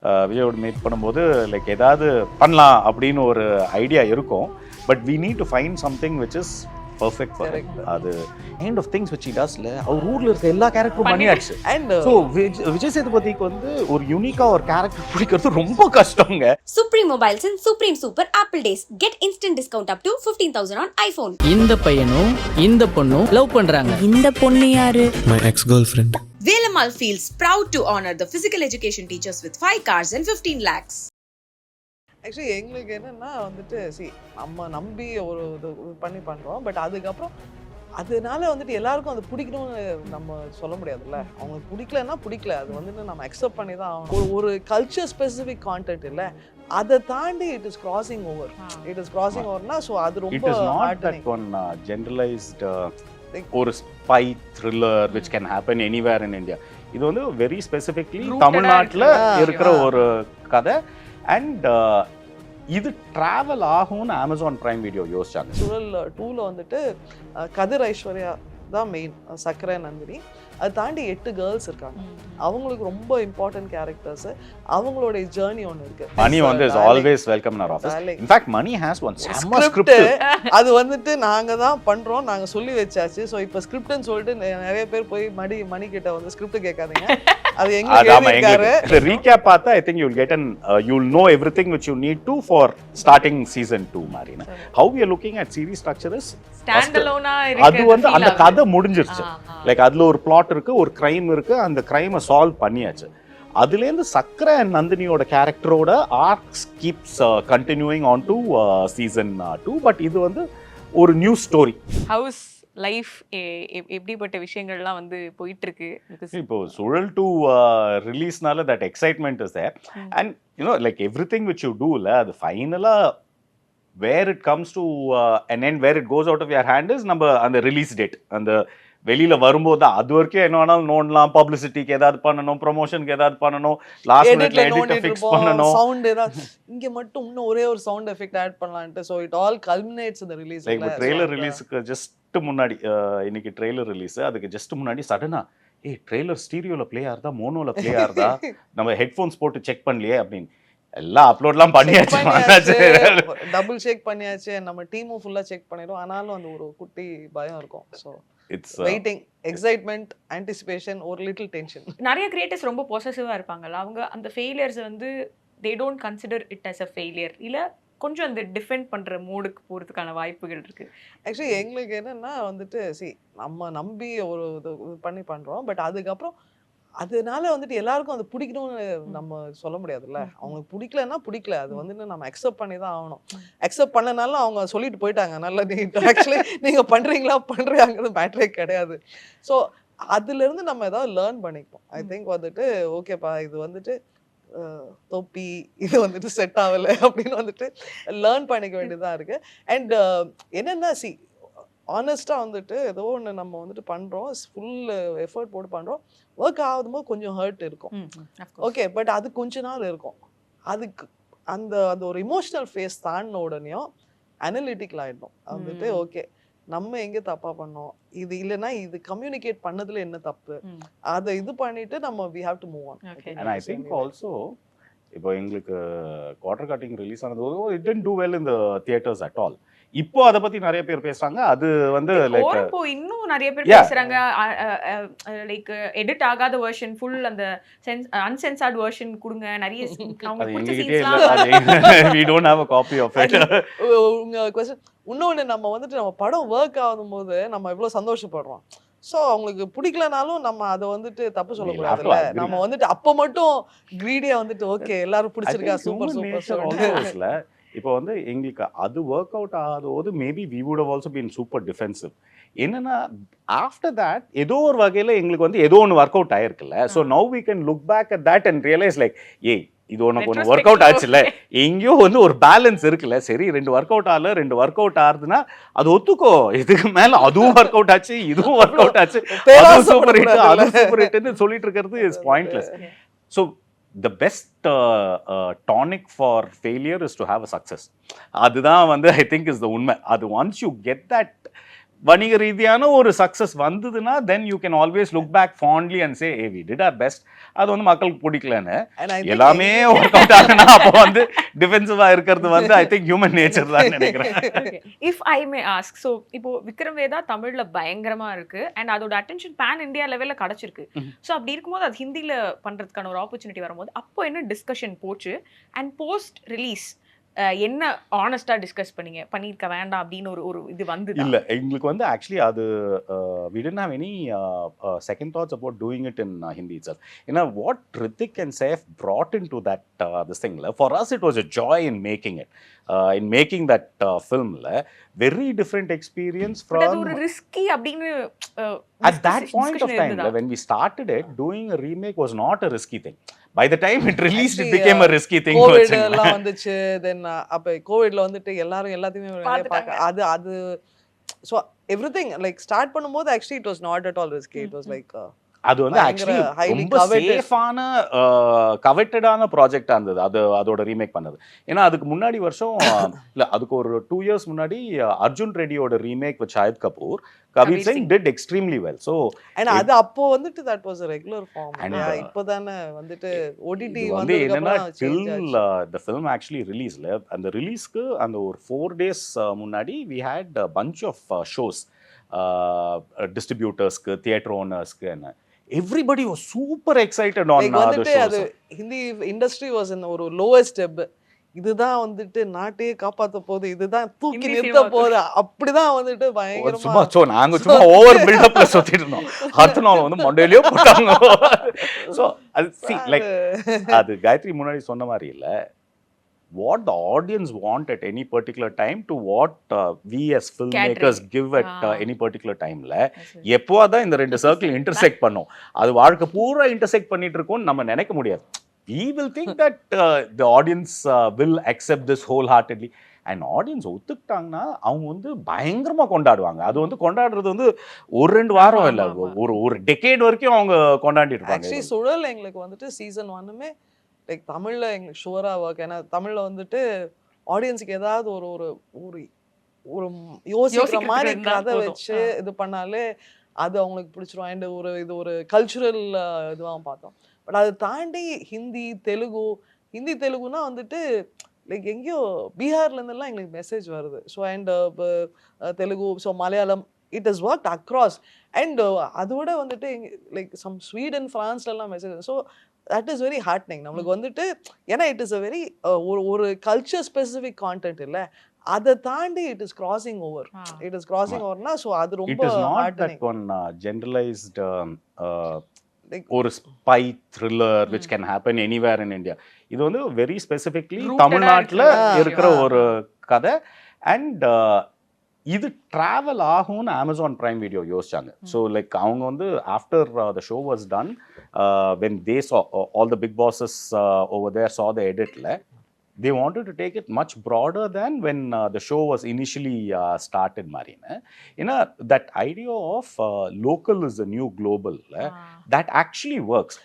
விஜயோட மீட் பண்ணும்போது லைக் ஏதாவது பண்ணலாம் அப்படின்னு ஒரு ஐடியா இருக்கும். But we need to find something which is perfect for அது kind of things which he does ல அவர் ஊர்ல இருக்க எல்லா கேரக்டரும் பண்ணியாச்சு. அண்ட் சோ விஜய் சேதுபதிக்கு வந்து ஒரு யூனிக்கா ஒரு கேரக்டர் பிடிக்கிறது ரொம்ப கஷ்டங்க. Supreme Mobiles and Supreme Super Apple Days. Get instant discount up to 15,000 on iPhone. இந்த பையனும் இந்த பொண்ணும் லவ் பண்றாங்க. இந்த பொண்ணு யாரு? My ex-girlfriend. Velamal feels proud to honor the physical education teachers with 5 cars and 15 lakhs. Actually எங்களுக்கு என்னென்னா வந்துட்டு நம்ம நம்பி ஒரு இது பண்ணி பண்ணுறோம். பட் அதுக்கப்புறம் அதனால வந்துட்டு எல்லாருக்கும் அது பிடிக்கணும்னு நம்ம சொல்ல முடியாதுல்ல. அவங்களுக்கு பிடிக்கலன்னா பிடிக்கல, அது வந்துட்டு நம்ம அக்செப்ட் பண்ணி தான் ஆகணும். ஒரு கல்ச்சர் ஸ்பெசிஃபிக் கான்டென்ட் இல்லை, அதை தாண்டி இட் இஸ் கிராசிங் ஓவர்னா ஸோ அது ரொம்ப ஜெனரலைஸ்ட் ஒரு spy thriller which can happen anywhere in India. இது வந்து வெரி ஸ்பெசிஃபிக்லி தமிழ்நாட்டில் இருக்கிற ஒரு கதை. அண்ட் இது டிராவல் ஆகும்னு அமேசான் பிரைம் வீடியோ யோசிச்சாங்க. சுழல் 2ல வந்துட்டு கதிர் ஐஸ்வர்யா தான் மெயின், சக்கரை நந்தினி. அது தாண்டி 8 கேர்ள்ஸ் இருக்காங்க. அவங்களுக்கு ரொம்ப இம்பார்ட்டன்ட் கேரக்டர்ஸ். அவங்களோட ஜர்னி ஒன்று இருக்கு. மணி வந்து is always welcome in our office. In fact Mani has one script. அது வந்துட்டு நாங்க தான் பண்றோம், நாங்க சொல்லி வச்சாச்சு. சோ இப்போ ஸ்கிரிப்ட்னு சொல்லிட்டு நிறைய பேர் போய் மணி கிட்ட வந்து ஸ்கிரிப்ட் கேட்காதீங்க. அது எங்க எழுதிருக்காரு. இந்த ரீகேப் பார்த்தா I think you will get an you will know everything which you need to for starting season 2 Marina. How we are looking at series structure is ஸ்டாண்டலோனா இருக்கு. அது வந்து அந்த கதை முடிஞ்சிருச்சு. லைக் அதுல ஒரு பிளாட் இருக்கு, ஒரு கிரைம் இருக்கு, அந்த கிரைமை சால்வ் பண்ணியாச்சு. அதுலேருந்து சக்கரை அண்ட் நந்தினியோட கேரக்டரோட arcs keeps continuing on to season 2. But இது வந்து ஒரு நியூ ஸ்டோரி. ஹவுஸ் லைஃப் எப்படிப்பட்ட விஷயங்கள்லாம் வந்து போயிட்டு இருக்கு இப்போ சுழல் 2 ரிலீஸ்னால that excitement is there. And you know like everything which you do ல அது ஃபைனலா where it comes to an end, where it goes out of your hand is நம்ம அந்த ரிலீஸ் டேட். அந்த வெளியில வரும்போது அது வரைக்கும் என்ன வேணாலும் நோண்டலாம். பப்ளிசிட்டிக்கு ஏதாவது பண்ணணும், ப்ரொமோஷனுக்கு ஏதாவது பண்ணணும், லாஸ்ட் மினிட்ல எடிட் ஃபிக்ஸ் பண்ணணும், சவுண்ட் ஏதாவது இங்க மட்டும் இன்னும் ஒரே ஒரு சவுண்ட் எஃபெக்ட் ஆட் பண்ணலாம்ட்டு. சோ இட் ஆல் கல்மினேட்ஸ் இந்த ரிலீஸ். லைக் ட்ரெய்லர் ரிலீஸ்க்கு ஜஸ்ட் முன்னாடி இன்னைக்கு ட்ரெய்லர் ரிலீஸ், அதுக்கு ஜஸ்ட் முன்னாடி சடனா ட்ரெய்லர் ஸ்டீரியோல ப்ளே ஆகுதா மோனோல ப்ளே ஆகுதா நம்ம ஹெட்ஃபோன்ஸ் போட்டு செக் பண்ணலையே அப்படின்னு எல்லாம் அப்லோட்லாம் பண்ணியாச்சு, டபுள் செக் பண்ணியாச்சு. நம்ம டீமும் ஃபுல்லா செக் பண்ணிடும். ஆனாலும் அந்த ஒரு குட்டி பயம் இருக்கும். So it's waiting, excitement, anticipation, ஒரு லிட்டில் டென்ஷன். நிறைய கிரியேட்டர்ஸ் ரொம்ப பொசசிவா இருப்பாங்கல்ல, அவங்க அந்த ஃபெயிலியர்ஸ் வந்து they don't consider it as a failure, இல்லை கொஞ்சம் அந்த டிஃபெண்ட் பண்ணுற மூடுக்கு போகிறதுக்கான வாய்ப்புகள் இருக்குது. ஆக்சுவலி எங்களுக்கு என்னென்னா வந்துட்டு நம்ம நம்பி ஒரு இது பண்ணி பண்ணுறோம். பட் அதுக்கப்புறம் அதனால வந்துட்டு எல்லாருக்கும் அது பிடிக்கணும்னு நம்ம சொல்ல முடியாதுல்ல. அவங்களுக்கு பிடிக்கலன்னா பிடிக்கல, அது வந்துட்டு நம்ம அக்செப்ட் பண்ணி தான் ஆகணும். அக்செப்ட் பண்ணனாலும் அவங்க சொல்லிட்டு போயிட்டாங்க, நல்லா ஆக்சுவலி நீங்கள் பண்ணுறீங்கிறது மேட்டரே கிடையாது. ஸோ அதுலேருந்து நம்ம ஏதாவது லேர்ன் பண்ணிப்போம். ஐ திங்க் வந்துட்டு ஓகேப்பா இது வந்துட்டு தொப்பி இது வந்துட்டு செட் ஆகலை அப்படின்னு வந்துட்டு லேர்ன் பண்ணிக்க வேண்டியதாக இருக்குது. அண்ட் என்னென்னா ஆனஸ்ட்டாக வந்துட்டு ஏதோ ஒன்று நம்ம வந்துட்டு பண்ணுறோம், ஃபுல் எஃபர்ட் போட்டு பண்ணுறோம், ஒர்க் ஆகும்போது கொஞ்சம் ஹர்ட் இருக்கும். ஓகே, பட் அது கொஞ்ச நாள் இருக்கும். அதுக்கு அந்த அந்த ஒரு இமோஷனல் ஃபேஸ் தாண்டின உடனேயும் அனலிட்டிக்கல் ஆகிடும். வந்துட்டு ஓகே நம்ம எங்கே தப்பாக பண்ணோம், இது இல்லைன்னா இது கம்யூனிகேட் பண்ணதில் என்ன தப்பு, அதை இது பண்ணிட்டு நம்ம we have to move on. And I think also இப்போ எங்களுக்கு குவார்டர் கட்டிங் ரிலீஸ் ஆனது it didn't do well in the theatres at all. இப்போ அத பத்தி நிறைய பேர் பேசுறாங்க. அது வந்து லைக் இப்போ இன்னும் நிறைய பேர் பேசுறாங்க. லைக் எடிட் ஆகாத வெர்ஷன், ஃபுல் அந்த அன்சென்சார்ட் வெர்ஷன் கொடுங்க, நிறைய அவங்க பிடிச்ச சீன்ஸ்லாம் we don't have a copy of it. உங்க क्वेश्चन இன்னொன்னு, நம்ம வந்துட்டு நம்ம படம் ஒர்க் ஆகும்போது நம்ம எவ்வளவு சந்தோஷப்படுறோம். ஸோ அவங்களுக்கு பிடிக்கலனாலும் நம்ம அதை வந்துட்டு தப்பு சொல்ல முடியாதுல்ல. நம்ம வந்துட்டு அப்போ மட்டும் கிரீடியா வந்துட்டு ஓகே எல்லாரும் பிடிச்சிருக்கா சூப்பர் சூப்பர். இப்போ வந்து எங்களுக்கு அது ஒர்க் அவுட் ஆகாதபோது maybe we would have also been super defensive. என்னன்னா ஆஃப்டர் தட் ஏதோ ஒரு வகையில் எங்களுக்கு வந்து ஏதோ ஒன்று ஒர்க் அவுட் ஆயிருக்குல்ல. So now we can look back at that and realize like இது உனக்கு ஒன்று ஒர்க் அவுட் ஆச்சுல்ல, எங்கேயோ வந்து ஒரு பேலன்ஸ் இருக்குல்ல. சரி 2 ஒர்க் அவுட் ஆகல, 2 ஒர்க் அவுட் ஆகுதுன்னா அது ஒத்துக்கோ. இதுக்கு மேல அதுவும் ஒர்க் அவுட் ஆச்சு, இதுவும் ஒர்க் அவுட் ஆச்சு, சூப்பர் ஹிட் அதுவும் சூப்பர் ஹிட்னு சொல்லிட்டு இருக்கிறது is pointless. So the best tonic for failure is to have a success. அதுதான் வந்து I think is the உண்மை. அது once you get that வணிக ரீதியான ஒரு சக்ஸஸ் வந்ததுன்னா then you can always look back fondly and say we did our best. அது வந்து மக்களுக்கு பிடிக்கலன்னு And I think எல்லாமே ஒர்க் அவுட் ஆகுனா அப்போ வந்து டிஃபென்சிவா இருக்கிறது வந்து ஐ திங்க் ஹியூமன் நேச்சர் தான் நினைக்கிறேன். If I May ask, so இப்போ விக்ரம் வேதா தமிழ்ல பயங்கரமா இருக்கு அண்ட் அதோட அட்டென்ஷன் பேன் இந்தியா லெவல்ல கிடைச்சிருக்கு. ஸோ அப்படி இருக்கும்போது அது ஹிந்தியில பண்றதுக்கான ஒரு ஆப்பர்ச்சுனிட்டி வரும்போது அப்போ என்ன டிஸ்கஷன் போச்சு அண்ட் போஸ்ட் ரிலீஸ் என்ன ஆனஸ்டா டிஸ்கஸ் பண்ணிருக்க வேண்டாம் அப்படின்னு ஒரு இது வந்து இல்ல எங்களுக்கு வந்து ஆக்சுவலி அது we didn't have any second thoughts about doing it in Hindi itself. What Hrithik and Saif brought into that this thing, for us it was a joy in making it, in making that film, very different experience from. அது ஒரு risky அப்படின்னு at that point of time when we started it, doing a remake was not a risky thing. By the time it released, it became a risky thing. Covid எல்லாம் வந்துச்சு. தென் அப்ப கோவிட்ல வந்துட்டு எல்லாத்தையுமே அது so everything like start பண்ணும்போது actually it was not at all risky. It was like அது வந்து actually ரொம்ப சேஃபான கவெட்டடான ப்ராஜெக்டா இருந்தது அது அதோட ரீமேக் பண்ணது. ஏன்னா அதுக்கு முன்னாடி வருஷம் இல்ல அதுக்கு ஒரு 2 years முன்னாடி அர்ஜுன் ரெட்டியோட remake with Shahid Kapoor Kabir Singh did extremely well. So and அது அப்போ வந்துட்டு that was a regular form. இப்போதானே வந்துட்டு OTT வந்ததுக்கு அப்புறம் till the film actually released, அந்த ரிலீஸ்க்கு அந்த ஒரு 4 days முன்னாடி we had a bunch of shows, distributors-க்கு, theater owners-க்கு and everybody was super excited on the shows. அது ஹிந்தி இண்டஸ்ட்ரி was in ஒரு lowest ebb. இதுதான் வந்துட்டு நாட்டையே காப்பாத்த போகுது, இதுதான் தூக்கி நிறுத்த போகுது, அப்படிதான் வந்துட்டு பயங்கரமா நாங்க சும்மா ஓவர் பில்டப்ல சுத்திட்டு இருந்தோம். அடுத்த நாள் வந்து மண்டையிலயோ போட்டாங்க. சோ அது லைக் அது காயத்ரி முன்னாடி சொன்ன மாதிரி இல்ல, what the audience want at any particular time to what we as filmmakers give at any particular time ல எப்போதான் இந்த ரெண்டு சர்க்கிள் இன்டர்செக்ட் பண்ணோம். அது வாழ்க்கை பூரா இன்டர்செக்ட் பண்ணிட்டு இருக்கோம்னு நம்ம நினைக்க முடியாது. We will think that the audience will accept this wholeheartedly. And audience ஒத்துக்கிட்டாங்கன்னா அவங்க வந்து பயங்கரமா கொண்டாடுவாங்க. அது வந்து கொண்டாடுறது வந்து ஒரு 2 வாரம் இல்ல, ஒரு டெக்கேட் வரைக்கும் அவங்க கொண்டாடிட்டு இருப்பாங்க. ஆக்சுவலி சுழல் எங்களுக்கு வந்துட்டு சீசன் 1மே லைக் தமிழ்ல எங்களுக்கு ஷுவரா ஒர்க். ஏன்னா தமிழ்ல வந்துட்டு ஆடியன்ஸுக்கு ஏதாவது ஒரு ஒரு ஒரு யோசிக்கிற மாதிரி கதை வச்சு இது பண்ணாலே அது அவங்களுக்கு பிடிச்சிரும். அண்ட் இது ஒரு கல்ச்சுரல் இதுவாக பார்த்தோம். பட் அதை தாண்டி ஹிந்தி தெலுங்குனா வந்துட்டு லைக் எங்கேயோ பீகார்லேருந்துலாம் எங்களுக்கு மெசேஜ் வருது. So and Telugu, so Malayalam, it is work across. And அதோட வந்துட்டு லைக் சம் ஸ்வீடன், ஃப்ரான்ஸ்லாம் message. So that is very heartening நம்மளுக்கு வந்துட்டு. ஏன்னா இட் இஸ் அ வெரி ஒரு கல்ச்சர் ஸ்பெசிஃபிக் கான்டென்ட் இல்லை, அதை தாண்டி இட் இஸ் கிராசிங் ஓவர்னா ஸோ அது ரொம்ப ஜெனரலைஸ்ட் ஒரு spy thriller which can happen anywhere in India. இது வந்து வெரி ஸ்பெசிஃபிக்லி தமிழ்நாட்டில் இருக்கிற ஒரு கதை. அண்ட் இது டிராவல் ஆகும்னு அமேசான் பிரைம் வீடியோ யோசிச்சாங்க. ஸோ லைக் அவங்க வந்து after the show was done, when they saw all the big bosses over there saw the edit, they wanted to take it much broader than when the show was initially started, Marina. That idea of local is the new global, that actually works.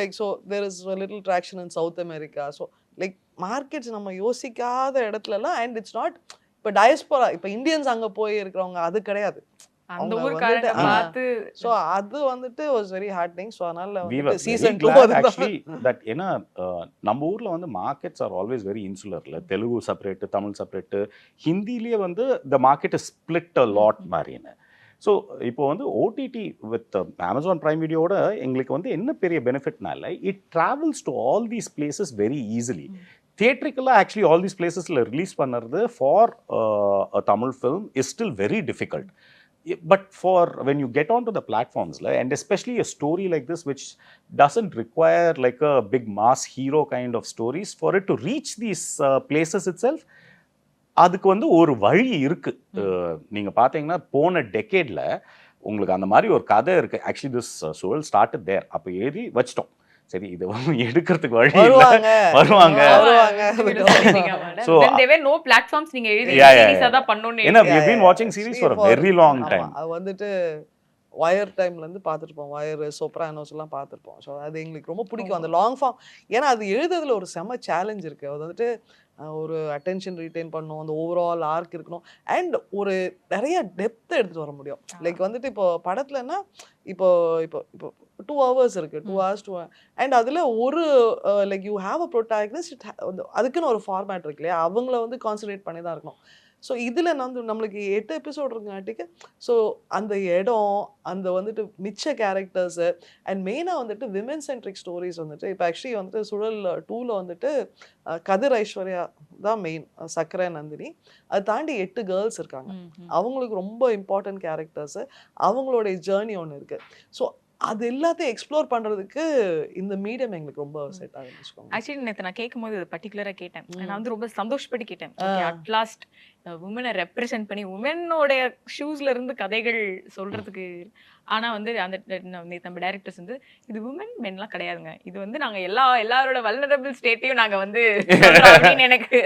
Like, so there is a little traction in South America. So like markets நம்ம யோசிக்காத இடத்துலலாம், and it's not இப்போ diaspora, இப்போ Indians அங்கே போய் இருக்கிறவங்க அது கிடையாது, அந்த ஊர்க்காரங்க பார்த்து. ஸோ அது வந்துட்டு வாஸ் வெரி ஹார்ட்னிங். ஸோ அதனால சீசன் 2 ஆக்சுவலி தட் ஏன்னா நம்ம ஊர்ல வந்து மார்க்கெட்ஸ் ஆர் ஆல்வேஸ் வெரி இன்சுலர்ல. தெலுங்கு செப்பரேட், தமிழ் செப்பரேட், ஹிந்திலேயே வந்து the market is split a lot மாதிரின்னு. ஸோ இப்போ வந்து ஓடிடி வித் அமேசான் பிரைம் வீடியோட எங்களுக்கு வந்து என்ன பெரிய பெனிஃபிட்னால, it travels to all these places very easily. தியேட்ரிக்கலாக ஆக்சுவலி ஆல் தீஸ் பிளேசஸில் ரிலீஸ் பண்ணுறது for a Tamil film is still very difficult. But for when you get onto the platforms, and especially a story like this which doesn't require like a big mass hero kind of stories, for it to reach these places itself, அதுக்கு வந்து ஒரு வழி இருக்கு. நீங்க பாத்தீங்கன்னா போன டெக்கேட்ல உங்களுக்கு அந்த மாதிரி ஒரு கதை இருக்கு. ஆக்சுவலி திஸ் சுழல் ஸ்டார்டட் தேர். அப்போ எழுதி வச்சிட்டோம், சரி இது எடுக்கிறதுக்கு வழி வருவாங்க. So there were no platforms நீங்க எழுதி சீரிஸ் அத பண்ணனும்னு. ஏன்னா we have been watching series for a very long time. அது வந்துட்டு வயர் டைம்ல இருந்து பார்த்துருப்போம், வயர், சோப்ரானோஸ் எல்லாம் பார்த்துருப்போம். ஸோ அது எங்களுக்கு ரொம்ப பிடிக்கும் அந்த லாங் ஃபார்ம். ஏன்னா அது எழுதுறதுல ஒரு செம சேலஞ்ச் இருக்கு. அது வந்துட்டு ஒரு அட்டென்ஷன் ரீட்டைன் பண்ணணும், அந்த ஓவரால் ஆர்க் இருக்கணும், அண்ட் ஒரு நிறைய டெப்த் எடுத்துட்டு வர முடியும். லைக் வந்துட்டு இப்போ படத்துலன்னா இப்போ இப்போ இப்போ 2 hours இருக்கு, 2 hours 2 அண்ட் அதுல ஒரு like you have a protagonist, அதுக்குன்னு ஒரு ஃபார்மேட் இருக்கு இல்லையா, அவங்கள வந்து கான்சன்ட்ரேட் பண்ணி தான் இருக்கணும். ஸோ இதில் நம்மளுக்கு 8 எபிசோட் இருக்குங்காட்டிக்கு ஸோ அந்த இடம், அந்த வந்துட்டு மிச்ச கேரக்டர்ஸு அண்ட் மெயினாக வந்துட்டு விமென் சென்ட்ரிக் ஸ்டோரிஸ் வந்துட்டு இப்போ ஆக்சுவலி வந்துட்டு சுழல் 2ல் வந்துட்டு கதிர் ஐஸ்வர்யா தான் மெயின், சக்கரை நந்தினி, அதை தாண்டி 8 கேர்ள்ஸ் இருக்காங்க. அவங்களுக்கு ரொம்ப இம்பார்ட்டன்ட் கேரக்டர்ஸு, அவங்களுடைய ஜேர்னி ஒன்று இருக்குது. ஸோ அது எல்லாத்தையும் எக்ஸ்ப்ளோர் பண்றதுக்கு இந்த மீடியம் எங்களுக்கு ரொம்ப செட் ஆகுதுன்னு வச்சுக்கோங்க. ஆக்சுவலி நேற்று நான் கேட்கும்போது இது பர்டிகுலராக கேட்டேன். நான் வந்து ரொம்ப சந்தோஷப்பட்டு கேட்டேன். அட் லாஸ்ட் உமனை ரெப்ரசென்ட் பண்ணி உமனோடைய ஷூஸ்ல இருந்து கதைகள் சொல்றதுக்கு. ஆனா வந்து அந்த நம்ம டைரக்டர்ஸ் வந்து இது உமன் மென்லாம் கிடையாதுங்க, இது வந்து நாங்க எல்லாரோட வல்னரபிள் ஸ்டேட்டையும் நாங்க வந்து அப்படின்னு எனக்கு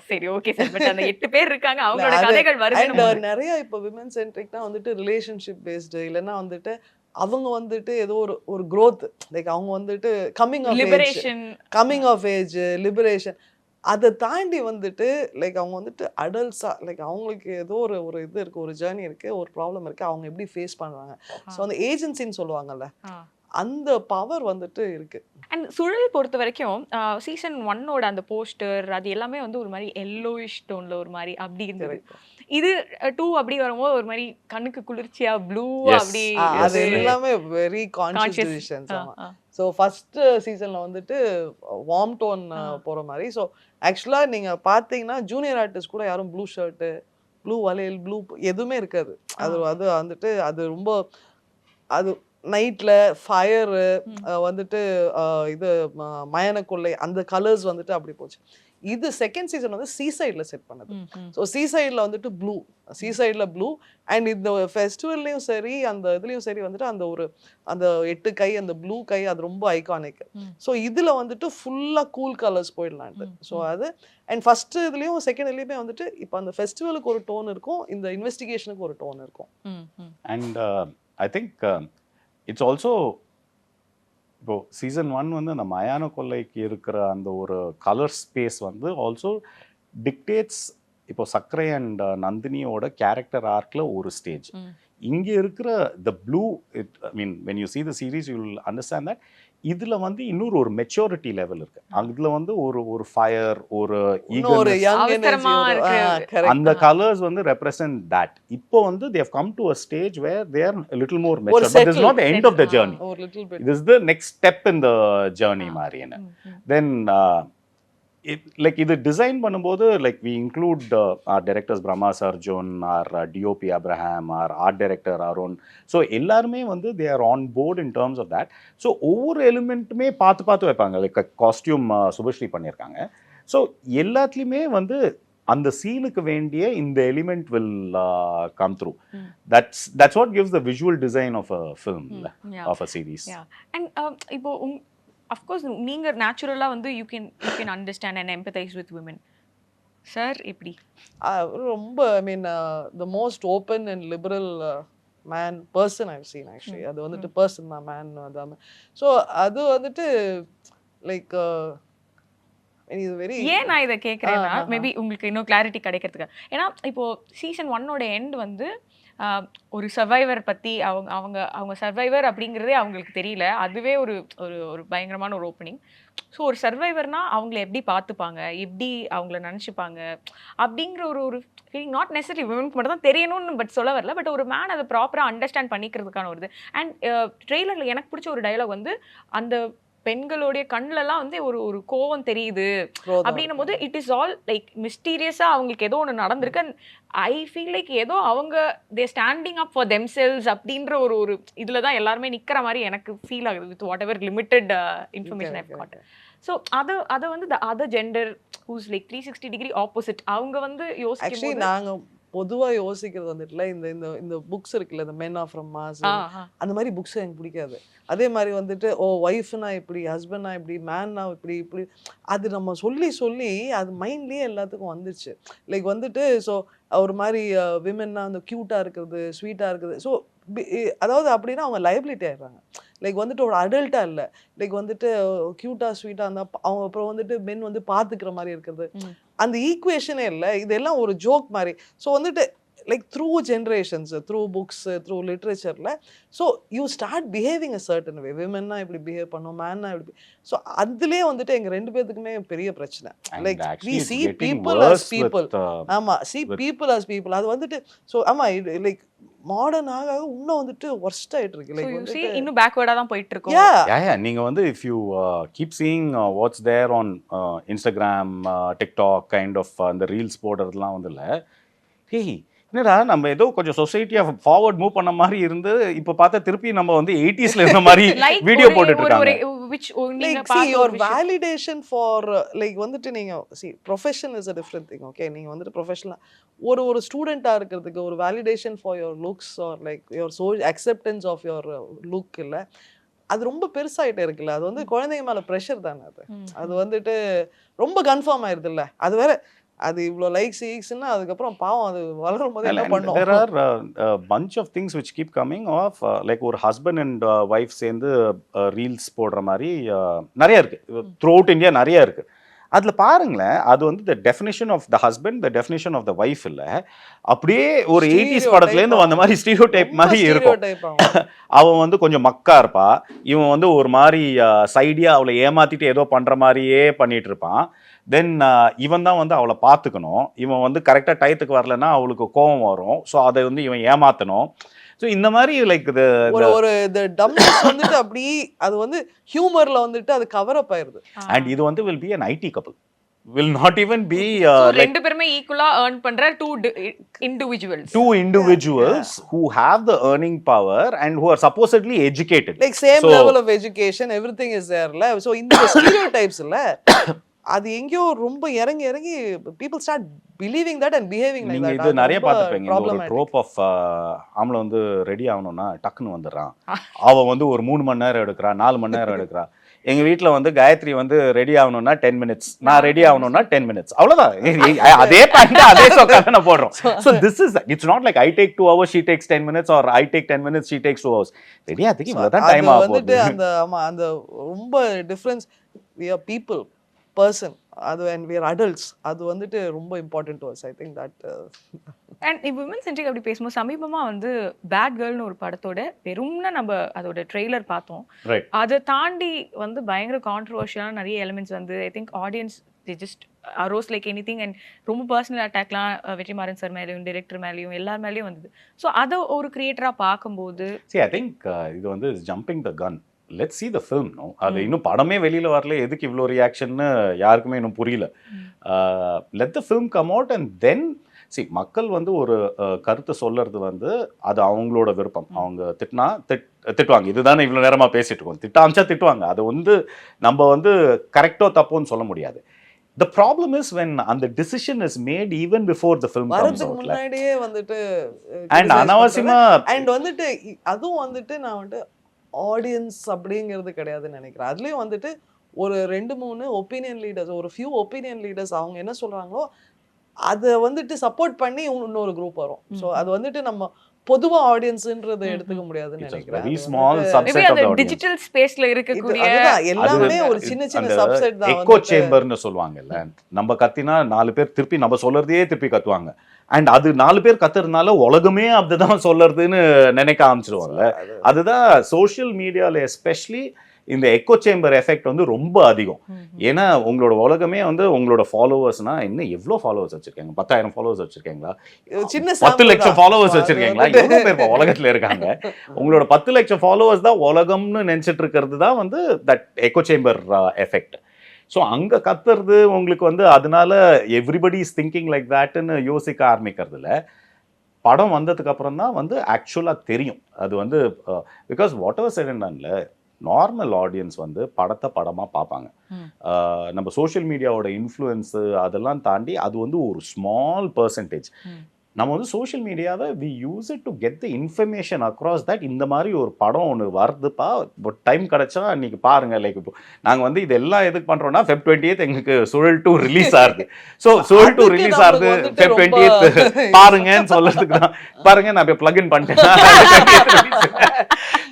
சரி ஓகே சார், பட் அந்த 8 பேர் இருக்காங்க, அவங்களோட கதைகள் வருது. நிறைய இப்போ விமன் சென்ட்ரிக்னா வந்துட்டு ரிலேஷன்ஷிப் பேஸ்டு, இல்லைன்னா வந்துட்டு அவங்க வந்துட்டு ஏதோ ஒரு growth, லைக் அவங்க வந்துட்டு கம்மிங் ஆஃப் ஏஜ் லிபரேஷன், அதை தாண்டி வந்துட்டு லைக் அவங்க வந்துட்டு அடல்ட்ஸா, லைக் அவங்களுக்கு ஏதோ ஒரு இது இருக்கு, ஒரு ஜேர்னி இருக்கு, ஒரு ப்ராப்ளம் இருக்கு, அவங்க எப்படி ஃபேஸ் பண்றாங்க. ஸோ அந்த ஏஜென்சின்னு சொல்லுவாங்கல்ல, அந்த பவர் வந்துட்டு இருக்கு. அண்ட் சுழல் பொறுத்த வரைக்கும் சீசன் 1ஓட அந்த போஸ்டர் அது எல்லாமே வந்து ஒரு மாதிரி எல்லோயிஷ் டோன்ல ஒரு மாதிரி அப்படி இருந்தது. இது 2 அப்படி வரும்போது ஒரு மாதிரி கண்ணுக்கு குளிர்ச்சியா ப்ளூ அப்படி, அது எல்லாமே very conscious decisions. So first சீசன்ல வந்துட்டு வார்ம் டோன் போற மாதிரி. ஸோ ஆக்சுவலா நீங்க பாத்தீங்கன்னா ஜூனியர் ஆர்டிஸ்ட் கூட யாரும் ப்ளூ ஷர்ட்டு, ப்ளூ வளையல், ப்ளூ எதுவுமே இருக்காது. அது வந்துட்டு அது ரொம்ப அது நைட்ல ஃபயரு வந்துட்டு இது மயான கொள்ளை, அந்த கலர்ஸ் வந்துட்டு அப்படி போச்சு. இது செகண்ட் சீசன் வந்து சீசைட்ல செட் பண்ணது. ஸோ சீசைட்ல வந்துட்டு ப்ளூ, சீசைட்ல ப்ளூ, அண்ட் இந்த ஃபெஸ்டிவல்லையும் சரி அந்த இதுலயும் சரி வந்துட்டு அந்த 8 கை, அந்த ப்ளூ கை, அது ரொம்ப ஐகானிக். ஸோ இதுல வந்துட்டு ஃபுல்லா கூல் கலர்ஸ் போயிடலான்ட்டு. ஸோ அது அண்ட் ஃபர்ஸ்ட் இதுலயும் செகண்ட் இதுலயுமே வந்துட்டு இப்போ அந்த ஃபெஸ்டிவலுக்கு ஒரு டோன் இருக்கும், இந்த இன்வெஸ்டிகேஷனுக்கு ஒரு டோன் இருக்கும். And I think it's also இப்போ சீசன் 1 வந்து அந்த மயான கொள்ளைக்கு இருக்கிற அந்த ஒரு கலர் ஸ்பேஸ் வந்து ஆல்சோ டிக்டேட்ஸ் இப்போ சக்கரை அண்ட் நந்தினியோட கேரக்டர் ஆர்க்ல ஒரு ஸ்டேஜ். இங்க இருக்கிற the blue, I mean when you see the series you will understand that இதுல வந்து இன்னொரு ஒரு மெச்சூரிட்டி லெவல் இருக்கு. அதுல வந்து ஒரு ஃபயர், ஒரு அந்த கலர்ஸ் வந்து ரெப்ரசன்ட் தட். இப்போ வந்து they have come to a stage where they are a little more mature, but this is not the end of the journey, this is the next step in the journey மாதிரியான. Then like இது design பண்ணும்போது like we include our directors Brahma Sarjun, our DOP Abraham, our art director Arun. So எல்லாருமே வந்து they are on board in terms of that. So ஒவ்வொரு எலிமெண்ட்டுமே பார்த்து வைப்பாங்க. Like costume Subashree பண்ணியிருக்காங்க. ஸோ எல்லாத்துலேயுமே வந்து அந்த சீனுக்கு வேண்டிய இந்த element will come through. That's what gives the visual design of a film, of a series. And இப்போ of course நீங்க நேச்சுரலா வந்து you can understand and empathize with women. Sir எப்படி ரொம்ப ஐ மீன் the most open and liberal man person I've seen actually. அது வந்துட்டு person தான், man அதான். ஸோ அது வந்துட்டு லைக் இது வெரி. ஏன் நான் இதை கேட்குறேன்னா மேபி உங்களுக்கு இன்னும் கிளாரிட்டி கிடைக்கிறதுக்கு. ஏன்னா இப்போ சீசன் 1ஓட எண்ட் வந்து ஒரு சர்வைவர் பற்றி அவங்க சர்வைவர் அப்படிங்கிறதே அவங்களுக்கு தெரியல. அதுவே ஒரு ஒரு பயங்கரமான ஒரு ஓப்பனிங். ஸோ ஒரு சர்வைவர்னா அவங்கள எப்படி பார்த்துப்பாங்க, எப்படி அவங்கள நினச்சிப்பாங்க அப்படிங்கிற ஒரு ஃபீலிங் நாட் நெசசரி விமனுக்கு மட்டும் தான் தெரியணும்னு பட் சொல்ல வரல. பட் ஒரு மேன் அதை ப்ராப்பராக அண்டர்ஸ்டாண்ட் பண்ணிக்கிறதுக்கான ஒரு இது. அண்ட் ட்ரெய்லரில் எனக்கு பிடிச்ச ஒரு டயலாக் வந்து அந்த பெண்களுடைய கண்ணிலலாம் வந்து ஒரு கோவம் தெரியுது அப்படின்னும் போது இட் இஸ் ஆல் லைக் மிஸ்டீரியஸா அவங்களுக்கு ஏதோ ஒன்று நடந்திருக்கு. ஐ ஃபீல் லைக் ஏதோ அவங்க தே ஸ்டாண்டிங் அப் ஃபார் தெம்செல்ஸ் அப்படின்ற ஒரு இதுல தான் எல்லாருமே நிக்கிற மாதிரி எனக்கு ஃபீல் ஆகுது with whatever limited information I got. So அதை வந்து the other gender who's like 360 degree opposite அவங்க வந்து யோசிக்கும். நாங்க பொதுவா யோசிக்கிறது வந்துட்டுல இந்த புக்ஸ் இருக்குல்ல, இந்த மென் ஆஃப் ஃப்ரம் மார்ஸ், அந்த மாதிரி புக்ஸ் எனக்கு பிடிக்காது. அதே மாதிரி வந்துட்டு ஒய்ஃப்னா இப்படி, ஹஸ்பண்ட்னா இப்படி, மேன்னா இப்படி அது நம்ம சொல்லி அது மைண்ட்லயே எல்லாத்துக்கும் வந்துச்சு. லைக் வந்துட்டு ஸோ ஒரு மாதிரி விமென்னா அந்த க்யூட்டா இருக்கிறது, ஸ்வீட்டா இருக்குது. ஸோ அதாவது அப்படின்னா அவங்க லைபிலிட்டி ஆயிடுறாங்க. லைக் வந்துட்டு ஒரு அடல்ட்டா இல்லை, லைக் வந்துட்டு கியூட்டா ஸ்வீட்டா இருந்தா அவங்க அப்புறம் வந்துட்டு மென் வந்து பாத்துக்கிற மாதிரி இருக்கிறது, அந்த ஈக்குவேஷனே இல்லை. இதெல்லாம் ஒரு ஜோக் மாதிரி. ஸோ வந்துட்டு like through generations, through books, through literature la, so you start behaving a certain way. Women na ipdi behave pannom, man na ipdi. So adile vandute enga rendu pedukkume periya prachana. Like we see people as people. Ama see people as people. Adu vandute so ama like modern ஆக இன்னும் வந்துட்டு worst ஆயிட்டு இருக்கு. Like you see இன்னும் backward-ஆ தான் போயிட்டு இருக்கோம். Yeah, நீங்க வந்து if you keep seeing what's there on Instagram, TikTok kind of அந்த ரீல்ஸ் போடுறதுலாம் வந்துல, hey என்னடா நம்ம ஏதோ கொஞ்சம் சொசைட்டியா ஃபார்வர்ட் மூவ் பண்ண மாதிரி இருந்து இப்ப பார்த்தா திருப்பி நம்ம வந்து 80sல இருந்த மாதிரி வீடியோ போட்டுட்டு இருக்காங்க. Like see your validation for like வந்துட்டு நீங்க see profession is a different thing. Okay, நீங்க வந்துட்டு professional ஒரு ஸ்டூடெண்டா இருக்கிறதுக்கு ஒரு validation for your looks or like your social acceptance of your look இல்ல, அது ரொம்ப பெருசாயிட்டே இருக்குல்ல. அது வந்து குழந்தைங்க மேல பிரஷர் தானே. அது வந்துட்டு ரொம்ப கன்ஃபார்ம் ஆயிருது இல்ல. அது வேற அது இவ்ளோ லைக்ஸ் ஈக்ஸ்னா அதுக்கப்புறம் பாவம் அது வளரும் போது என்ன பண்ணும். There are a bunch of things which keep coming of like ஒரு ஹஸ்பண்ட் அண்ட் வைஃப் சேர்ந்து ரீல்ஸ் போடுற மாதிரி நிறைய இருக்கு. த்ரூ அவுட் இந்தியா நிறைய இருக்கு. அதுல பாருங்களேன், அது வந்து the definition of the husband, the definition of the wife இல்ல, அப்படியே ஒரு 80s படத்துல இருந்து வந்த மாதிரி ஸ்டீரியோடைப் மாதிரி இருக்கும். அவன் வந்து கொஞ்சம் மக்கா இருப்பா, இவன் வந்து ஒரு மாதிரி சைடியா அவளை ஏமாத்திட்டு ஏதோ பண்ற மாதிரியே பண்ணிட்டு இருப்பான். தென் இவன் தான் வந்து அவளை பார்த்துக்கணும். இவன் வந்து கரெக்டா டயத்துக்கு வரலன்னா அவளுக்கு கோபம் வரும். ஸோ அதை வந்து இவன் ஏமாத்தணும். ஸோ இந்த மாதிரி லைக் ஒரு டம்னஸ் வந்துட்டு அப்படி அது வந்து ஹியூமர்ல வந்துட்டு அது கவர் அப் ஆயிருது. அண்ட் இது வந்து will be an IT couple, will not even be ரெண்டு பேருமே ஈக்குவலா earn பண்ற two individuals who have the earning power and who are supposedly educated, like same level of education, everything is there la. So இந்த stereotypes la அது எங்கயோ ரொம்ப இறங்கி இறங்கி people start believing that and behaving like that. இது நிறைய பார்த்திருப்பீங்க. இந்த ஒரு ட்ரோப் ஆஃப் ஆம்பளை வந்து ரெடி ஆகணும்னா டக்குன்னு வந்துடுறான். அவன் வந்து ஒரு 3 மணி நேரம் எடுக்கிறா, 4 மணி நேரம் எடுக்கிறா. எங்க வீட்டுல வந்து காயத்ரி வந்து ரெடி ஆகணும்னா 10 minutes, நான் ரெடி ஆகணும்னா 10 minutes, அவ்வளவுதான். அதே பேண்ட் அதே சொக்கா நான் போடுறோம். So this is, it's not like I take 2 hours, she takes 10 minutes, or I take 10 minutes, she takes 2 hours. Ready ஆகிறதுக்கு இவ்வளவுதான் டைம் ஆகும். வந்துட்டு அந்த அந்த ரொம்ப difference. we are people person, அது and we are adults, அது வந்துட்டு ரொம்ப important to us. I think that and women centric அப்படி பேசும்போது சமீபமா வந்து பேட் கேர்ள்னு ஒரு படத்தோட வெறும்னா நம்ம அதோட ட்ரெய்லர் பார்த்தோம். அதை தாண்டி வந்து பயங்கர கான்ட்ரோவர்ஷியலான நிறைய எலிமெண்ட்ஸ் வந்து I think audience they just arose like anything and ரொம்ப பர்சனல் அட்டாக்லாம் வெற்றிமாறன் சார் மேலேயும் டைரக்டர் மேலேயும் எல்லார் மேலேயும் வந்தது. ஸோ அதை ஒரு கிரியேட்டரா பார்க்கும்போது see I think இது வந்து jumping the gun. Let's see the film, no? அது இன்னும் படமே வெளியில வரல, எதுக்கு இவ்வளோ ரியாக்ஷன்னு யாருக்குமே இன்னும் புரியல. Let the film come out and then see, மக்கள் வந்து ஒரு கருத்தை சொல்றது வந்து அது அவங்களோட விருப்பம். அவங்க திட்டினா திட்டுவாங்க. இதுதானே இவ்வளோ நேரமா பேசிட்டு இருக்கோம். திட்டாமிச்சா திட்டுவாங்க. அது வந்து நம்ம வந்து கரெக்டோ தப்போன்னு சொல்ல முடியாது. The problem is when அந்த decision is made even before the film comes out. முன்னாடியே வந்துட்டு and அனாவசியமா and வந்துட்டு அதுவும் வந்துட்டு நான் வந்துட்டு ஆடியன்ஸ் அப்படிங்கிறது கிடையாதுன்னு நினைக்கிறேன். அதுலேயும் வந்துட்டு ஒரு 2-3 ஒப்பீனியன் லீடர்ஸ், ஒரு ஃபியூ ஒப்பீனியன் லீடர்ஸ் அவங்க என்ன சொல்கிறாங்களோ அதை வந்துட்டு சப்போர்ட் பண்ணி இன்னொரு குரூப் வரும். ஸோ அது வந்துட்டு நம்ம பொதுவா ஆடியன்ஸ்ன்றதை எடுத்துக்க முடியாதுன்னு நினைக்கிறேன். very small subset of the audience. Digital ஸ்பேஸ்ல இருக்கக்கூடிய எல்லாமே ஒரு சின்ன சின்ன சப்செட் தான். எக்கோ சேம்பர்னு சொல்லுவாங்கல்ல, நம்ம கத்தினா 4 பேர் திருப்பி நம்ம சொல்றதையே திருப்பி கத்துவாங்க. அண்ட் அது 4 பேர் கத்துறதுனால உலகமே அப்படிதான் சொல்றதுன்னு நினைக்க ஆரம்பிச்சிருவாங்கல்ல. அதுதான் சோஷியல் மீடியால எஸ்பெஷலி இந்த எக்கோ சேம்பர் எஃபெக்ட் வந்து ரொம்ப அதிகம். ஏன்னா உங்களோட உலகமே வந்து உங்களோட ஃபாலோவர்ஸ்னா இன்னும் எவ்வளோ ஃபாலோவர்ஸ் வச்சிருக்காங்க? 10,000 ஃபாலோவர்ஸ் வச்சிருக்கீங்களா? 10 லட்சம் ஃபாலோவர்ஸ் வச்சிருக்கீங்களா? எவ்வளோ பேர் உலகத்துல இருக்காங்க? உங்களோட 10 லட்சம் ஃபாலோவர்ஸ் தான் உலகம்னு நினைச்சிட்டு இருக்கிறது தான் வந்து that echo chamber effect. So அங்கே கத்துறது உங்களுக்கு வந்து அதனால எவ்ரிபடி இஸ் திங்கிங் லைக் தேட்னு யோசிக்க ஆரம்பிக்கிறதுல படம் வந்ததுக்கு அப்புறம் தான் வந்து ஆக்சுவலாக தெரியும். அது வந்து because what ever said and normal audience வந்து படத்தை படமாக பார்ப்பாங்க. நம்ம சோஷியல் மீடியாவோட இன்ஃப்ளூயன்ஸு அதெல்லாம் தாண்டி அது வந்து ஒரு ஸ்மால் பர்சன்டேஜ். நம்ம வந்து சோஷியல் மீடியாவை we use it to get the information across that இந்த மாதிரி ஒரு படம் ஒன்று வருதுப்பா இப்போ டைம் கிடைச்சா இன்னைக்கு பாருங்க லைக் இப்போ நாங்கள் வந்து இதெல்லாம் எதுக்கு பண்ணுறோம்னா Feb 20th எங்களுக்கு சுழல் 2 ரிலீஸ் ஆகுது. ஸோ சுழல் 2 ரிலீஸ் ஆகுது Feb 20th பாருங்கன்னு சொல்றதுக்கு தான். பாருங்க நான் இப்போ பிளக்இன் பண்ணிட்டேன்.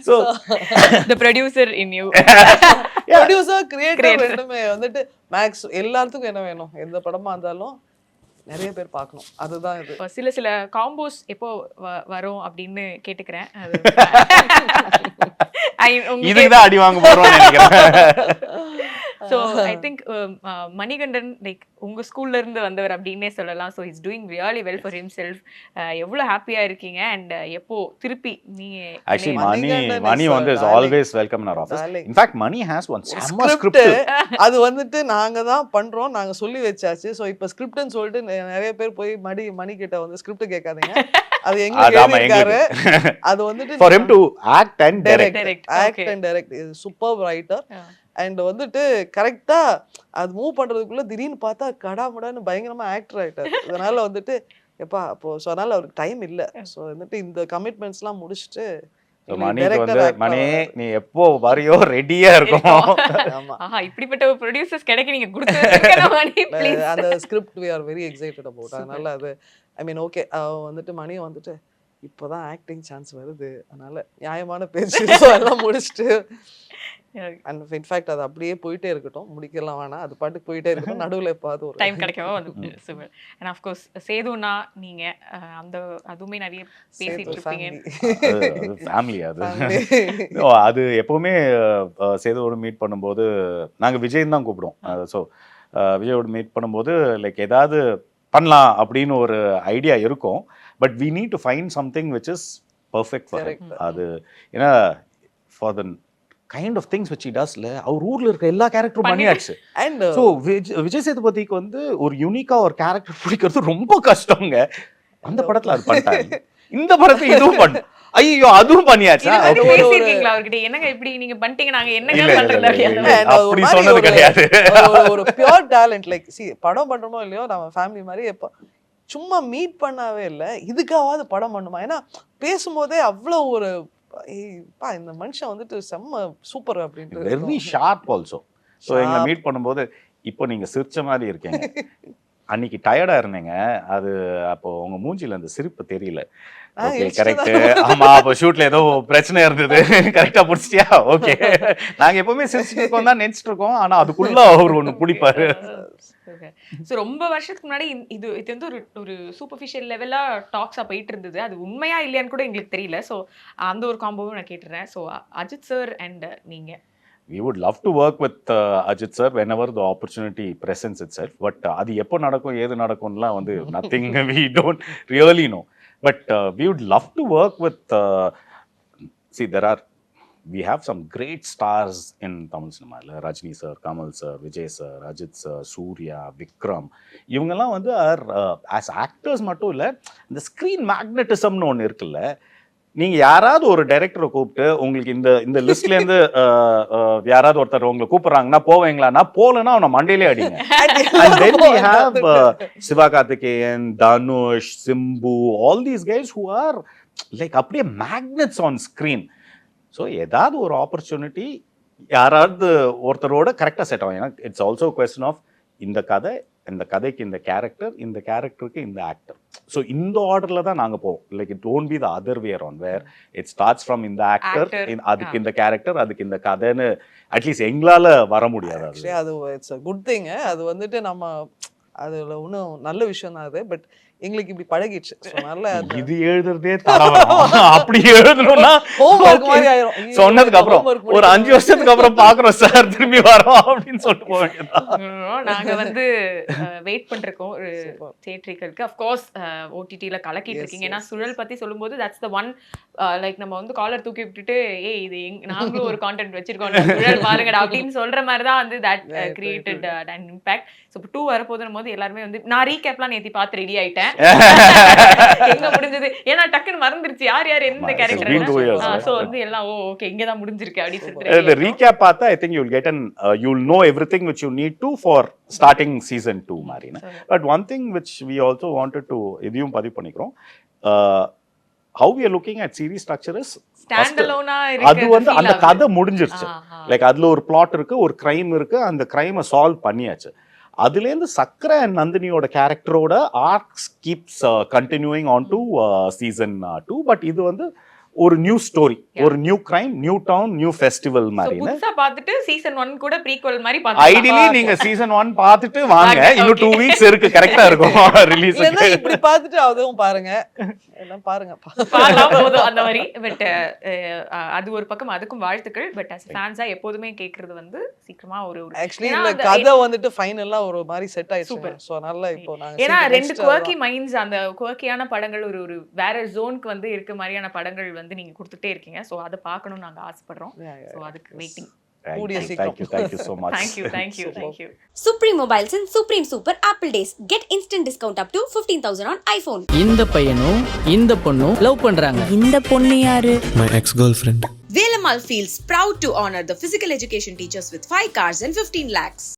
So the producer in you. Producer creator ரெண்டுமே வந்துட்டு மேக்ஸ் எல்லாத்துக்கும் என்ன வேணும், எந்த படமா இருந்தாலும் நிறைய பேர் பார்க்கணும். அதுதான் இது. சில காம்போஸ் எப்போ வரும் அப்படின்னு கேட்டுக்கிறேன். இதுக்குதான் அடி வாங்க போறோம் நினைக்கிறேன். So I think Manikandan like உங்க ஸ்கூல்ல இருந்து வந்தவர் அப்படின்னே சொல்லலாம். So is doing really well for himself. எவ்வளோ ஹாப்பியா இருக்கீங்க அண்ட் எப்போ திருப்பி நீங்க ஆக்சுவலி மணி வந்து is always welcome in our office. In fact Mani has one செம்ம ஸ்கிரிப்ட். அது வந்துட்டு நாங்க தான் பண்றோம், நாங்க சொல்லி வச்சாச்சு. ஸோ இப்போ ஸ்கிரிப்ட்னு சொல்லிட்டு நிறைய பேர் போய் மணி கிட்ட வந்து ஸ்கிரிப்ட் கேட்காதீங்க. அது எங்களுக்கு அது வந்துட்டு for him to act and direct is superb writer. And வந்துட்டு கரெக்டா அது மூவ் பண்றதுக்குள்ள திடீர்னு பார்த்தா கடாமுடான்னு பயங்கரமா ஆக்டர் ஆயிட்டாரு. அதனால வந்துட்டு எப்பா அப்போ ஸோ அதனால அவருக்கு டைம் இல்லை. ஸோ வந்துட்டு இந்த கமிட்மெண்ட்ஸ் எல்லாம் முடிச்சுட்டு மணி நீ எப்போ வரையோ ரெடியா இருக்கும். இப்படிப்பட்ட ஒரு ப்ரொடியூசர்ஸ் கிடைக்க நீங்க கொடுத்து அந்த script we are very excited about. அதனால அது ஐ மீன் ஓகே வந்துட்டு மணி வந்துட்டு இப்போதான் ஆக்டிங் சான்ஸ் வருது, அதனால நியாயமான பேச்சு எல்லாம் முடிச்சுட்டு அண்ட் இன்ஃபேக்ட் அது அப்படியே போயிட்டே இருக்கட்டும், முடிக்கலாம் வேணாம், அது பாட்டுக்கு போயிட்டே இருக்கட்டும். நடுவில் எப்பாவது ஒரு டைம் கிடைக்கவோ வந்து சூப்பர். அண்ட் ஆஃப் கோர்ஸ் சேதுனா நீங்க அந்த அதுவுமே நிறைய பேசிட்டு இருப்பீங்க. ஃபேமிலி அது எப்பவுமே சேதுவோட மீட் பண்ணும்போது நாங்கள் விஜய் தான் கூப்பிடுவோம். ஸோ விஜயோட மீட் பண்ணும்போது லைக் ஏதாவது பண்ணலாம் அப்படின்னு ஒரு ஐடியா இருக்கும். But we need to find something which is perfect for him. அது ஏன்னா for the kind of things which he does அவர் ஊர்ல இருக்க எல்லா கேரக்டரும் பண்ணியாச்சு. அண்ட் ஸோ விஜய் சேதுபதிக்கு வந்து ஒரு யூனிக்கா ஒரு கேரக்டர் பிடிக்கிறது ரொம்ப கஷ்டங்க. அந்த படத்துல அது பண்ணிட்டாங்க, இந்த படத்துல இதுவும் பண்ண ஐயோ அதுவும் பண்ணியாச்சா? பேசிருக்கீங்களா அவர்கிட்ட என்னங்க இப்படி நீங்க பண்ணிட்டீங்க நாங்க என்னங்க பண்றது அப்படி சொன்னது கிடையாது. ஒரு பியூர் டேலண்ட் லைக் see படம் பண்றோமோ இல்லையோ நம்ம ஃபேமிலி மாதிரி எப்ப சும்மா மீட் பண்ணாவே இல்லை, இதுக்காவது படம் பண்ணுமா. ஏன்னா பேசும்போதே அவ்வளோ ஒரு இந்த மனுஷன் வந்துட்டு செம்ம சூப்பர் அப்படின்ட்டு வெரி ஷார்ப் ஆல்சோ. ஸோ எங்களை மீட் பண்ணும்போது இப்போ நீங்க சிரிச்ச மாதிரி இருக்கீங்க, அன்னைக்கு டயர்டா இருந்தீங்க, அது அப்போ உங்க மூஞ்சில அந்த சிரிப்பு தெரியல. Okay correct. ஆமா அப்போ ஷூட்ல ஏதோ பிரச்சனை இருந்தது, கரெக்டா புடிச்சிட்டியா? ஓகே நாங்க எப்பவுமே சிரிச்சுட்டு இருக்கோம் தான் நினைச்சிட்டு இருக்கோம், ஆனா அதுக்குள்ள அவர் ஒண்ணு பிடிப்பாரு. ஸோ ரொம்ப வருஷத்துக்கு முன்னாடி இது வந்து ஒரு சூப்பர்ஃபிஷியல் லெவலா டாக்ஸா போயிட்டு இருந்தது. அது உண்மையா இல்லையான்னு கூட எங்களுக்கு தெரியல. ஸோ அந்த ஒரு காம்போவும் நான் கேட்டுறேன். ஸோ அஜித் சார் அண்ட் நீங்க we would love to work with Ajit sir whenever the opportunity presents itself. But அது எப்போ நடக்கும் ஏது நடக்கும்லாம் வந்து nothing we don't really know. But we would love to work with see we have some great stars in Tamil cinema. Rajni sir, Kamal sir, Vijay sir, Ajit sir, Surya, Vikram. இவங்கெல்லாம் வந்து as actors மட்டும் இல்லை, இந்த screen மேக்னட்டிசம்னு ஒன்று இருக்குல்ல. நீங்க யாராவது ஒரு டைரக்டரை கூப்பிட்டு உங்களுக்கு இந்த லிஸ்ட்ல இருந்து யாராவது ஒருத்தர் உங்களை கூப்பிடுறாங்கன்னா போவீங்களான்னா, போலன்னா அவனை மண்டையிலே அடிங்க. And then we have Sivakarthikeyan, Dhanush, Simbu, all these guys who are like அப்படியே magnets on screen. ஸோ ஏதாவது ஒரு ஆப்பர்ச்சுனிட்டி யாராவது ஒருத்தரோட கரெக்டாக செட் ஆகும். ஏன்னா இட்ஸ் ஆல்சோ கொஸ்டின் ஆஃப் இந்த கதைக்கு இந்த கேரக்டர், இந்த கேரக்டருக்கு இந்த ஆக்டர். ஸோ இந்த ஆர்டர்ல தான் நாங்கள் போவோம். Like it don't be the other way on where it starts from இந்த ஆக்டர், அதுக்கு இந்த கேரக்டர், அதுக்கு இந்த கதைன்னு அட்லீஸ்ட் எங்களால் வர முடியாது. அது இட்ஸ் அ குட் திங். அது வந்துட்டு நம்ம அதுல ஒன்றும் நல்ல விஷயம் தான் அது. பட் எங்களுக்கு இப்படி பழகிடுச்சு. இது எழுதுறதே அப்படி எழுதணும்னா சொன்னதுக்கு அப்புறம் ஒரு 5 வருஷத்துக்கு அப்புறம் பாக்குறோம் சார் திரும்பி வரோம் அப்படின்னு சொல்லிட்டு போக வேண்டியதான். நாங்க வந்து வெயிட் பண்ணிருக்கோம் ஒரு தியேட்டர்களுக்கு. ஆஃப் கோர்ஸ் ஓடிடில கலக்கிட்டு இருக்கீங்க. ஏன்னா சுழல் பத்தி சொல்லும்போது தட்ஸ் த ஒன் லைக் நம்ம வந்து காலர் தூக்கி விட்டுட்டு இது நாங்களும் ஒரு கான்டென்ட் வச்சிருக்கோம் சுழல் பாருங்கடா அப்படின்னு சொல்ற மாதிரி தான் வந்து that created and impact. So 2 வரப்போதும் போது எல்லாருமே வந்து நான் ரீகேப்லாம் நேத்தி பார்த்து ரெடி ஆயிட்டேன். எங்க முடிஞ்சது ஏன்னா டக்குன்னு மறந்துருச்சு யார் யார் எந்த been 2 years, character right? So வந்து எல்லாம் ஓகே இங்க தான் முடிஞ்சிருக்கு அப்படி the சொல்லிட்டு recap பார்த்தா I think you'll get you'll know everything which you need to for starting season 2 Marina. But one thing which we also wanted to இதையும் பதிவு பண்ணிக்கிறோம், how we are looking at series structure is stand அலோனா அது வந்து அந்த கதை முடிஞ்சிருச்சு. Like அதுல ஒரு பிளாட் இருக்கு, ஒரு கிரைம் இருக்கு, அந்த கிரைமை சால்வ் பண்ணியாச்சு. அதுலேருந்து சக்கர அண்ட் நந்தினியோட கேரக்டரோட arcs keeps continuing on to season 2. But இது வந்து ஒரு நியூ ஸ்டோரி, ஒரு new crime, new town, new festival மாதிரி. புதுசா பார்த்துட்டு சீசன் 1 கூட ப்ரீக்வல் மாதிரி ஐடியலி நீங்க சீசன் 1 பார்த்துட்டு வாங்க, இன்னும் 2 வீக்ஸ் இருக்கு, கரெக்டா இருக்கும் ரிலீஸ். இல்லன்னா இப்படி பார்த்துட்டு அதுவும் பாருங்க, எல்லாம் பாருங்க பாக்கலாம் போதும் அந்த மாதிரி. பட் அது ஒரு பக்கம், அதுக்கும் வாழ்த்துக்கள். பட் as ஃபேன்ஸா எப்போதுமே கேக்குறது வந்து சீக்கிரமா ஒரு ஆக்சுவலி இந்த கதை வந்துட்டு ஃபைனலா ஒரு மாதிரி செட் ஆயிடுச்சு. சோ அதனால இப்போ நாங்க ஏன்னா ரெண்டு குவர்க்கி மைண்ட்ஸ், அந்த குவர்க்கியான படங்கள் ஒரு வேற ஜோனுக்கு வந்து இருக்க மாதிரியான படங்கள் வந்து நீங்க கொடுத்துட்டே இருக்கீங்க. சோ அதை பார்க்கணும் நாங்க ஆசைப்படுறோம். சோ அதுக்கு waiting. Thank you so much. Thank you. Supreme Mobiles and Supreme Super Apple Days. Get instant discount up to 15,000 on iPhone. இந்த பையனும் இந்த பொண்ணும் லவ் பண்றாங்க. இந்த பொண்ணு யாரு? My ex-girlfriend. Velamal feels proud to honor the physical education teachers with 5 cars and 15 lakhs.